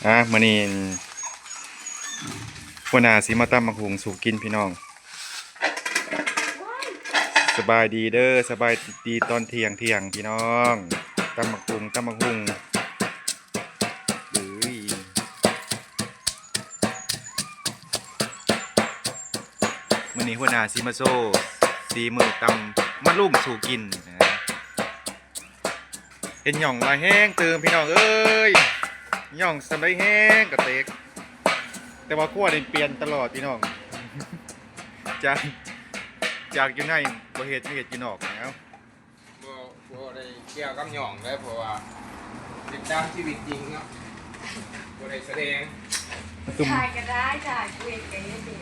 มื้อนี้หัวหน้าสิมาตำบักหุงสู่กินพี่น้องสบายดีเด้อสบายดีตอนเที่ยงพี่น้องตำบักหุงเอ้ยมื้อนี้หัวหน้าสิมาโซ่สีมือตำมะลุ่มสู่กินนะเห็นหย่องลายแห้งเติมพี่น้องเอ้ยหย่องสำได้แห้งกระเตกแต่ว่าขั้วนี่เปลี่ยนตลอดพี่น้องจากอยู่ในบ่เฮ็ดอยู่นอกแล้วบ่ได้เกี่ยวกับหย่องเลยเพราะว่าติดตามชีวิตจริงเนาะบ่ได้แสดงถ่ายก็ได้ถ่ายคุยกันได้ดิ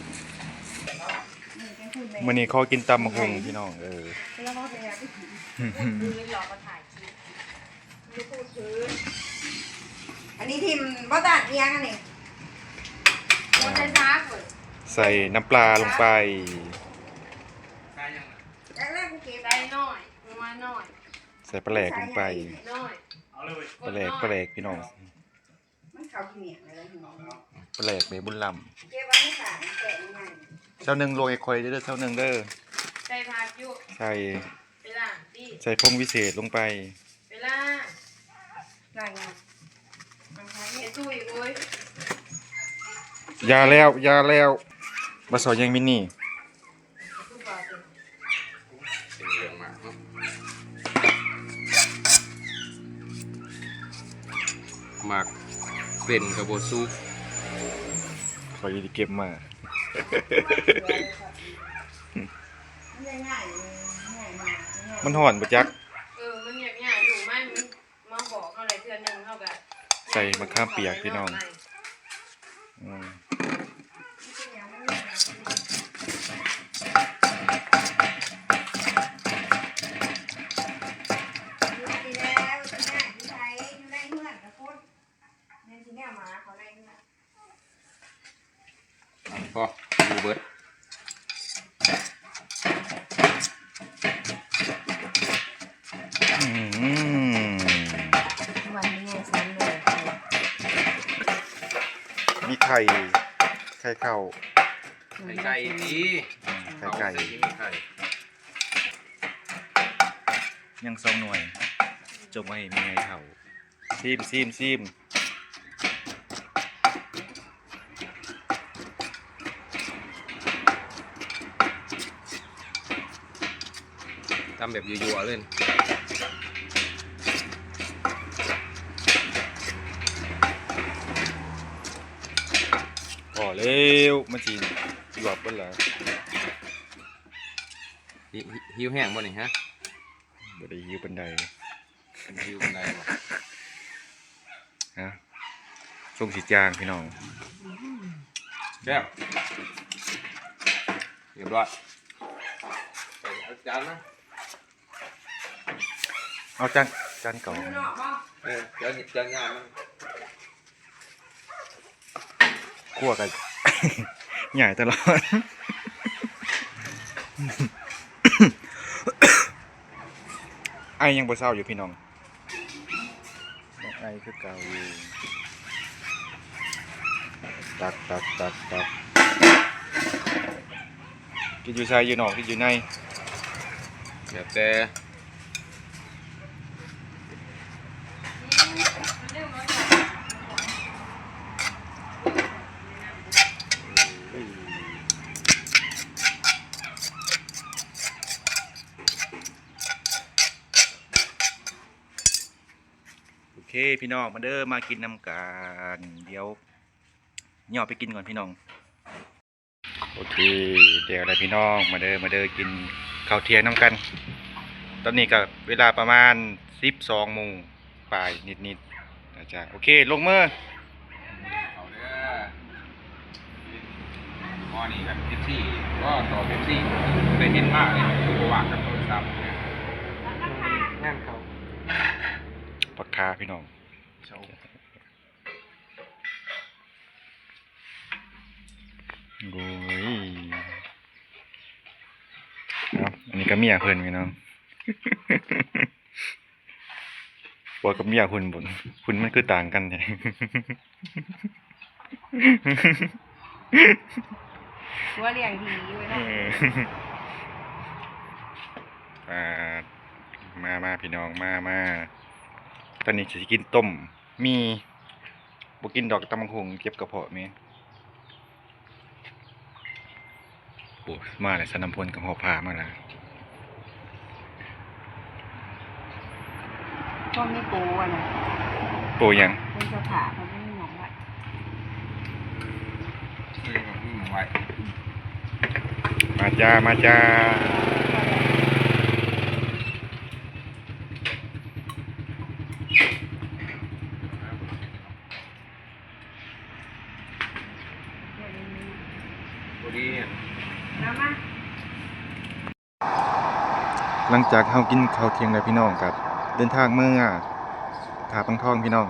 มื้อนี้ขอกินตำบักหุ่งพี่น้องแล้วก็ไปแล้วไปถึงพื้นรอมาถ่ายคลิปดูพูดพื้นอันนี้ทีมบ่ตัดเอียงอันนี้มันจะช้าเกินใส่น้ำปลาลงไปใช่ยังแรกๆกูเก็บได้น้อยมาน้อยใส่ปลาแหลกลงไปน้อยปลาแหลกพี่น้องมันเขาขี้เหนียวอะไรพี่น้องปลาแหลกแม่บุญลำเก็บไว้ให้สารแกะยังไงเจ้านึงโรยคอยเด้อเจ้านึงเด้อใส่ผักอยู่ใส่ไปล่างดิใส่พงวิเศษลงไปไปล่างมันใช้เห็ดตู้อีกเว้ยยาแล้วมาสอนยังมินนี่เป็นเรื่องมากเนาะมากเป็นกับบ่ซุกคอยเก็บมามันห่อนปะจักมันอยากอยู่ไม่มาบอกเขาอะไรเทื่อนึงเขาแบบใส่มะขามเปียกพี่น้องพอดูเบิดวันนี้ซ้ำเลยมีไข่เข่าไก่ดีไก่ยัง2 หน่วยจงไว้มีไงเข่าซิมทำแบบยั่วๆเลยพอเร็วมันจีหลบเบิ้ลแล้วหิวแห้งบ่นี่ฮะบ่ได้หิวบันไดหิวบันไดบ่ฮะส่งสีจางพี่น้องแก้วเรียบร้อยเอาจานนะเอาจานเก่าจานงานมันคั่วกัน ใหญ่ตลอด ไอยังบ่เศร้าอยู่พี่น้องไอคือเก่าอยู่ตักกินอยู่ชายอยู่นอกกินอยู่ในเดี๋ยวแต่โอเคพี่น้องมาเด้อมากินน้ำกันเดี๋ยวย่อไปกินก่อนพี่น้องโอเคเดี๋ยวอะไรพี่น้องมาเด้อกินข้าวเที่ยงน้ำกันตอนนี้ก็เวลาประมาณ12 โมงปลายนิดนะจ๊ะโอเคลงมือเอาเด้อหม้อนี้แบบเป๊ปซี่ก็ต่อเป๊ปซี่ได้เห็นมากเลยตัววางกับโทรศัพท์งานเขาปากคาพี่น้องโอ้ยอันนี้ก็เมียเพิ่นพี่น้อง ผัวกับเมียหุ่นบุญหุ่นมันคือต่างกันเนี่ย ตัวเลี้ยงดีไว้ เอ เนาะ อมาพี่น้องมาตอนนี้จะกินต้มมีบ่กินดอกตำบักหุ่งเก็บกระเพาะแม่โอ้มาเลยสนำพลกับหอผ้ามาแล้ว พวกนี้ปูอ่ะนะ โปยัง เป็นสถาเขาไม่มีหมองไว้ คือไว้ มาจ้าตัวนี้ น้ำมา หลังจากเฮากินข้าวเที่ยงแล้วพี่น้องกับเดินทางเมื่อถาปังทองพี่น้อง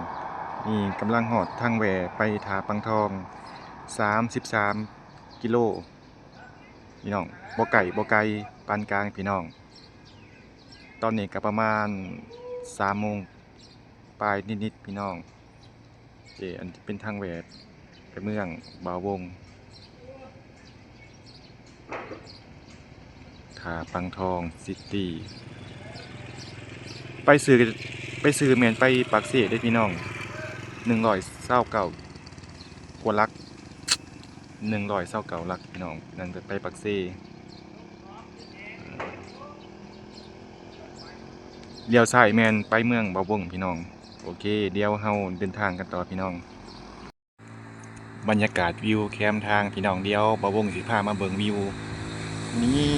นี่กำลังหอดทางแหวไปถาปังทอง33กิโลพี่น้องบ่ไกลปานกลางพี่น้องตอนนี้ก็ประมาณ3โมงปลายนิดๆพี่น้องอันเป็นทางแหวไปเมืองบ่าววงถาปังทองซิตี้ไปซื้อแม่นไปปากเสได้พี่น้อง129กว่าลัก129ลักพี่น้องนั่นจะไปปากเสเลี้ยวซ้ายแม่นไปเมืองบ่าววงพี่น้องโอเคเดี๋ยวเฮาเดินทางกันต่อพี่น้องบรรยากาศวิวแคมทางพี่น้องเดี๋ยวบ่าววงสิพามาเบิ่งวิวนี่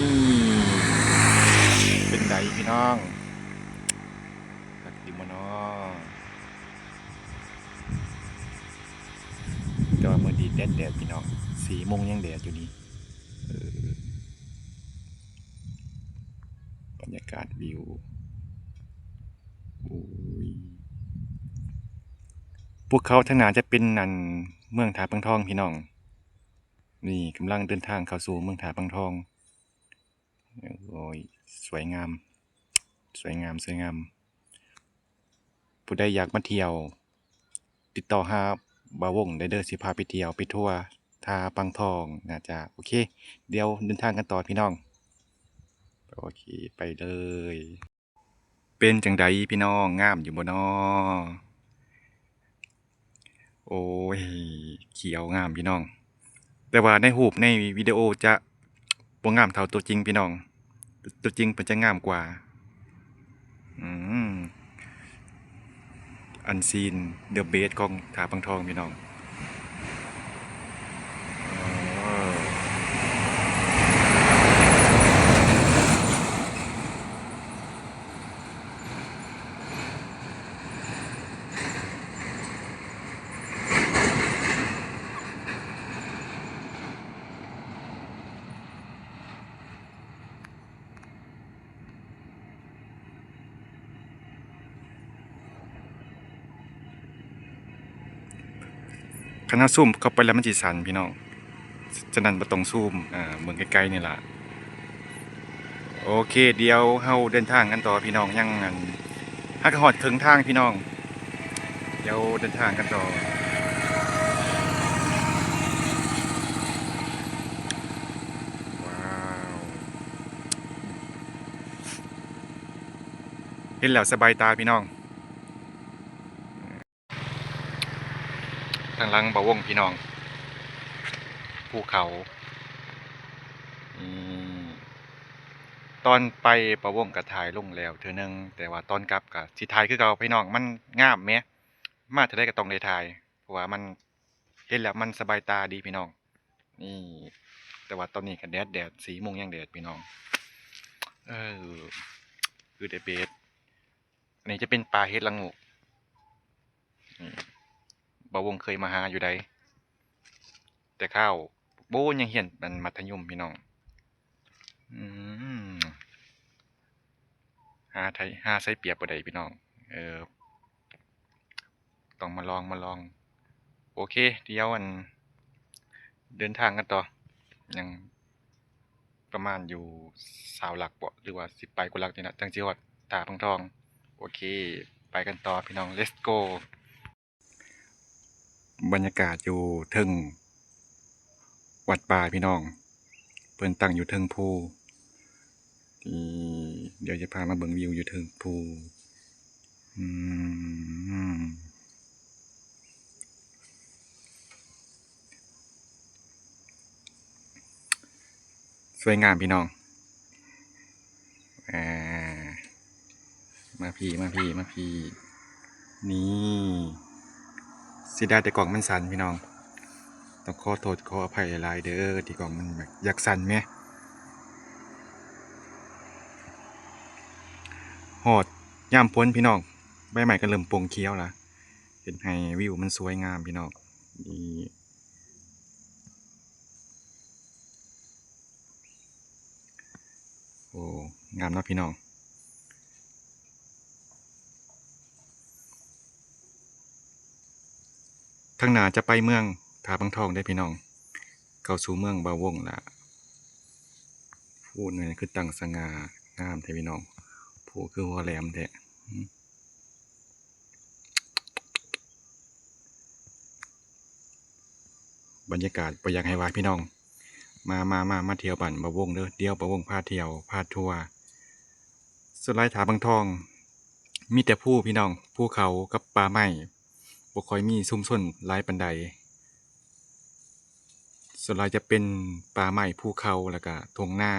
เป็นไดพี่น้องตักดิมานอแต่ว่ามื้อดีแดดพี่น้อง4 โมงยังแดดอยู่นี่บรรยากาศวิวโอ้ยพวกเขาทางหน้าจะเป็นนั่นเมืองถาปังทองพี่น้องนี่กำลังเดินทางเข้าสู่เมืองถาปังทองโอ้ยสวยงามผู้ใดอยากมาเที่ยวติดต่อหาบ่าววงได้เด้อสิพาไปเที่ยวไปทัวร์ทาปังทองน่าจะโอเคเดี๋ยวเดินทางกันต่อพี่น้องโอเคไปเลยเป็นจังใดพี่น้องงามอยู่บ่น้อโอ้ยเขียวงามพี่น้องแต่ว่าในรูปในวิดีโอจะบ่งามเท่าตัวจริงพี่น้องตัวจริงมันจะงามกว่าอืมอันซีนเดอะเบสของถาปังทองพี่น้องอ๋อคณะซูมเข้าไปแล้วมันสิสั่นพี่น้องฉะนั้นบ่ต้องซูมเบิ่งไกลๆนี่ล่ะโอเคเดี๋ยวเฮาเดินทางกันต่อพี่น้องยังอันฮักฮอดครึ่งทางพี่น้องเดี๋ยวเดินทางกันต่อว้าวเห็นแล้วสบายตาพี่น้องทางหลังบ่าววงพี่น้องภูเขาอืมตอนไปบ่าววงก็ถ่ายลงแล้วเทื่อนึงแต่ว่าตอนกลับก็สิถ่ายคือเก่าพี่น้องมันงามแหมมาเท่าใดก็ต้องได้ถ่ายเพราะว่ามันเห็นแล้วมันสบายตาดีพี่น้องนี่แต่ว่าตอนนี้ก็แดด4 โมงยังแดดพี่น้องเออคือได้เบสอันนี้จะเป็นปลาเฮ็ดละโงกนี่บ่าววงเคยมาหาอยู่ใดแต่ข้าวโบยังเห็นมันมัธยมพี่น้องอืมหาใส่เปรียบบ่ได้พี่น้องต้องมาลองโอเคเดี๋ยวเดินทางกันต่อยังประมาณอยู่20 หลักบ่หรือว่า10 ไปกว่าหลักนี่นะจังสิฮอดตาพังทองโอเคไป ไปกันต่อพี่น้อง let's go บรรยากาศอยู่เทิงวัดป่าพี่น้องเพิ่นตั้งอยู่เทิงภูที่เดี๋ยวจะพามาเบิ่งวิวอยู่เทิงภูอืมสวยงามพี่น้องอ่ามาพี่นี่สิได้แต่กล่องมันสั่นพี่น้องต้องขอโทษขออภัยหลายๆเด้อที่กล่องมันแบบอยากสั่นไหมหอดย่ามพ้นพี่น้องใบใหม่ก็เริ่มปงเขียวละเห็นให้วิวมันสวยงามพี่น้องนี่โอ้งามเนาะพี่น้องข้างหน้าจะไปเมืองท่าบางทองได้พี่น้องเข้าสู่เมืองบาวงละพูดเนี่ยคือตั้งสง่างามแท้พี่น้องผู้คือหัวแหลมแท้บรรยากาศบ่อยากให้ว่าพี่น้องมาเที่ยวบ้านบาวงเด้อเดี๋ยวบาวงพาเที่ยวพาทัวร์สุดท้ายท่าบางทองมีแต่ผู้พี่น้องภูเขากับป่าไม้บ่ค่อยมีซุ่มซ่นหลายปานใดส่วนใหญ่จะเป็นป่าไม้ภูเขาแล้วก็ทุ่งนา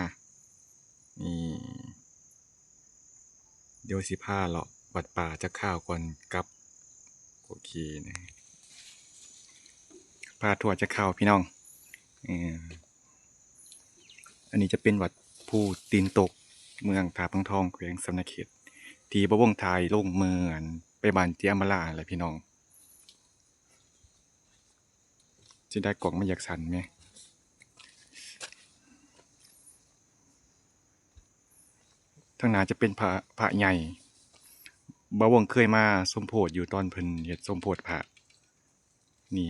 นี่เดี๋ยวสิพาเลาะวัดป่าจะข้าวก่อนกลับโอเคนะพาทัวร์จะข้าวพี่น้องอันนี้จะเป็นวัดภูตีนตกเมืองท่าบางทองแขวงสำนักเขตที่บ่วงทายลงเมืองไปบ้านเจียมราอะไรพี่น้องจะได้กล่องมาอยากสั่นไหมทางหน้าจะเป็นพระใหญ่บ่าวงเคยมาสมโพธิอยู่ตอนเพิ่นเฮ็ดสมโพธิพระนี่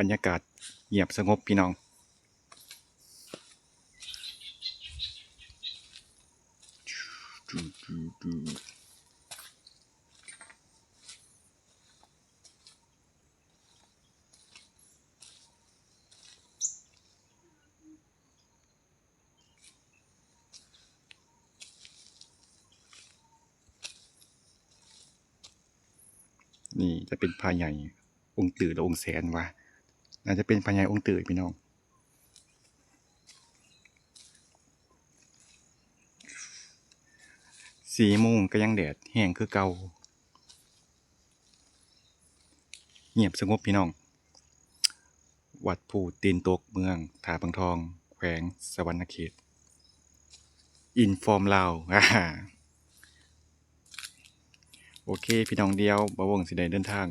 บรรยากาศเงียบสงบพี่น้องนี่จะเป็นพระใหญ่องค์ตื่อและองค์แสนวะน่าจะเป็นพระใหญ่องค์ตื่อพี่น้อง4 โมงก็ยังแดดแห้งคือเก่าเงียบสงบพี่น้องวัดภูตีนตกเมืองท่าบางทองแขวงสวรรณเขตอินฟอร์มลาวโอเคพี่น้องเดียวบ่าวงสิได้เดินทาง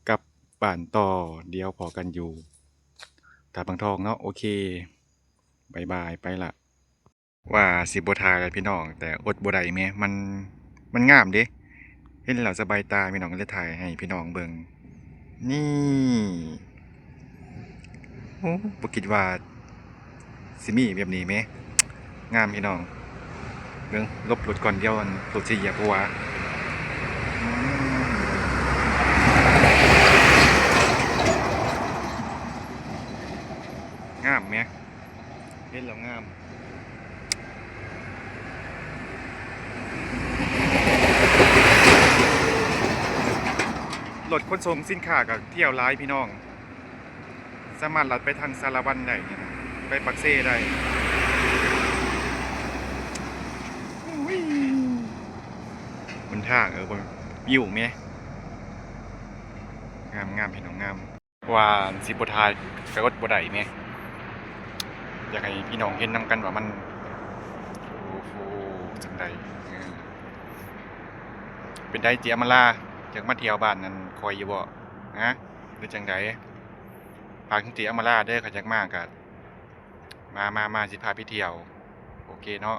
กลับบ้านต่อเดียวพอกันอยู่ท่าบางทองเนาะโอเคบายบายไปละว่าสิบ่ถ่ายอะไรพี่น้องแต่อดบ่ได้แม่มันงามเด้เห็นแล้วสบายตาพี่น้องก็เลยถ่ายให้พี่น้องเบิ่งนี่โอ้บ่คิดว่าสิมีแบบนี้แม่งามพี่น้องเบิ่งลบรถก่อนเดียวอันรถสิเหยียบหัวงามแม่เห็นแล้วงามรถขนส่งสินค้ากับเที่ยวร้ายพี่น้องสามารถลัดไปทางสารวันได้ไปปักเซ่ได้บนทางบนวิวไหมงามพี่น้องงามว่าสิบทายกระกดบดได้ไหมอยากให้พี่น้องเห็นนำกันว่ามันโอ้โหจังใดเป็น เป็นได้เจียมาลาจากมาเที่ยวบ้านนั้นคอยอยู่บ่ฮะเป็นจังไดพาถึงเจียมาลาเด้อเขาจักมากกะมาสิพาไปเที่ยวโอเคเนาะ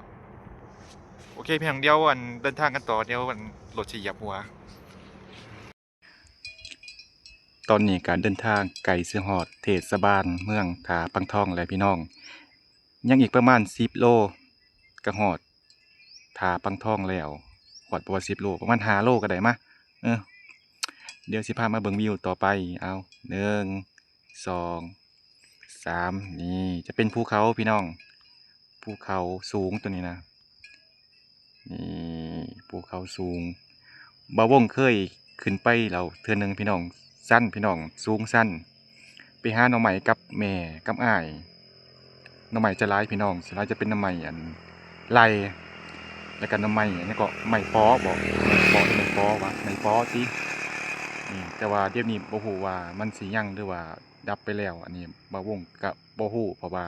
โอเคเพียงเดียวอันเดินทางกันต่อเดียวอันรถสิเหยียบหัวตอนนี้การเดินทางไกลสิฮอดเทศบาลเมืองถาปังทองแล้วพี่น้องยังอีกประมาณ10 โลก็ฮอดถาปังทองแล้วฮอดบ่ว่า10 โลประมาณ5 โลก็ได้มาเออเดี๋ยวสิพามาเบิ่งวิวต่อไปเอา1 2 3นี่จะเป็นภูเขาพี่น้องภูเขาสูงตัวนี้นะนี่ภูเขาสูงบ่าวงเคยขึ้นไปแล้วเทื่อหนึงพี่น้องสั้นพี่น้องสูงสั้นไปหาหน่อไม้กับแม่กับอ้ายหน่อไม้จะหลายพี่น้องส่วนหลายจะเป็นหน่อไม้อันไล่แล้วก็หน่อไม้อันนี้ก็ไม้ป้อบ่ไม้ป้อว่ะไม้ป้อตินี่แต่ว่าเดี๋ยวนี้บ่ฮู้ว่ามันสิยังหรือว่าดับไปแล้วอันนี้บ่าวงก็บ่ฮู้เพราะว่า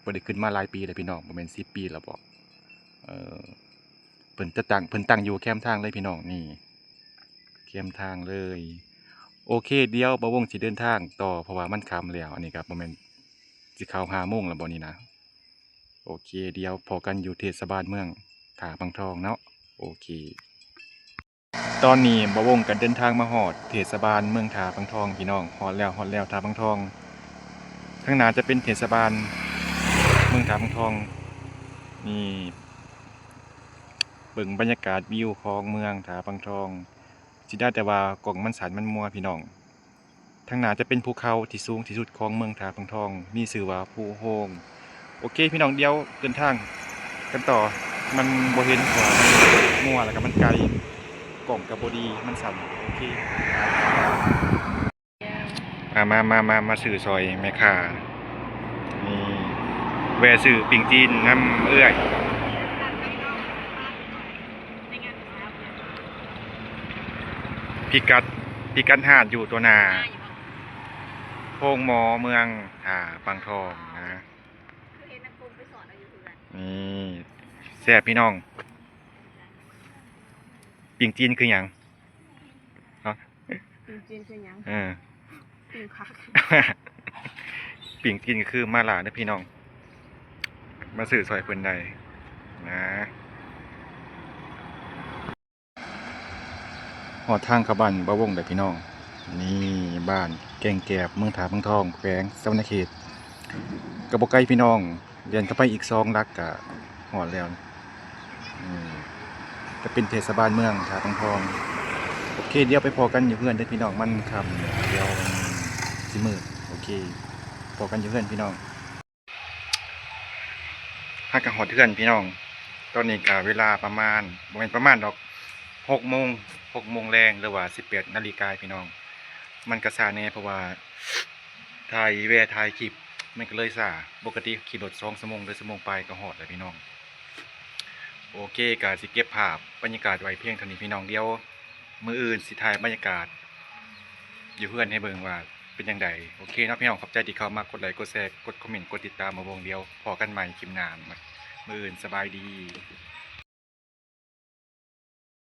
บ่ได้ขึ้นมาหลายปีแล้วพี่น้องบ่แม่น10 ปีแล้วบ่เอ่อเพิ่นตั้งอยู่แคมป์ทางเลยพี่น้องนี่แคมป์ทางเลยโอเคเดี๋ยวบ่าวงสิเดินทางต่อเพราะว่ามันค่ำแล้วอันนี้ก็บ่แม่นสิเข้า5 โมงแล้วบ่นี่นะโอเคเดี๋ยวพอกันอยู่เทศบาลเมืองถาปังทองเนาะโอเคตอนนี้บ่าวงก็เดินทางมาฮอดเทศบาลเมืองถาปังทองพี่น้องฮอดแล้วถาปังทองข้างหน้าจะเป็นเทศบาลเมืองถาปังทองนี่เบิ่งบรรยากาศวิวของเมืองถาปังทองสิได้แต่ว่ากล่องมันสั่นมันมัวพี่น้องทางหน้าจะเป็นภูเขาที่สูงที่สุดของเมืองถาปังทองมีชื่อว่าภูโฮงโอเคพี่น้องเดี๋ยวเดินทางกันต่อมันบ่เห็นกว่ามันมัวแล้วก็มันไกลกล่องก็บ่ดีมันสั่นโอเคมาซื้อซอยแม่ค้านี่แวะซื้อปิ่งจีนน้ำเอื้อยพิกัดหาดอยู่ตัวนาโพงหมอเมืองปังทองนะนี่แซ่บพี่น้องปิ่งจีนคือหยังเนาะ จริงๆคือหยัง เออ ปิ่งคัก ปิ่งจีนคือมาลาเด้อพี่น้องมาซื้อซอยเพิ่นได้นะหอดทางเข้าบ้านบ่าวงได้พี่น้องนี่บ้านแกงแกบเมืองถาปังทองแขวงสวรรณเขตกระบอกไก่พี่น้องเดินเข้าไปอีก2 ลักกะหอดแล้วจะเป็นเทศบาลเมืองถาปังทองโอเคเดี๋ยวไปพอกันอยู่เพื่อนเด้อพี่น้องมันค่ำเดี๋ยวสิมืดโอเคพอกันอยู่เพื่อนพี่น้องฮักกะหอดเพื่อนพี่น้องตอนนี้กะเวลาประมาณบ่แม่นประมาณดอก6 โมงแรงหรือว่า18 นาฬิกาพี่น้องมันก็ช้าแน่เพราะว่าถ่ายคลิปมันก็เลยช้าปกติขี่รถ2 ชั่วโมงหรือชั่วโมงไปก็ฮอดแล้วพี่น้องโอเคก็สิเก็บภาพบรรยากาศไว้เพียงเท่านี้พี่น้องเดียวมื้ออื่นสิถ่ายบรรยากาศอยู่เพื่อนให้เบิ่งว่าเป็นจังไดโอเคเนาะพี่น้องขอบใจที่เข้ามากดไลค์กดแชร์กดคอมเมนต์กดติดตามมาวงเดียวพอกันใหม่คลิปหน้ามื้ออื่นสบายดี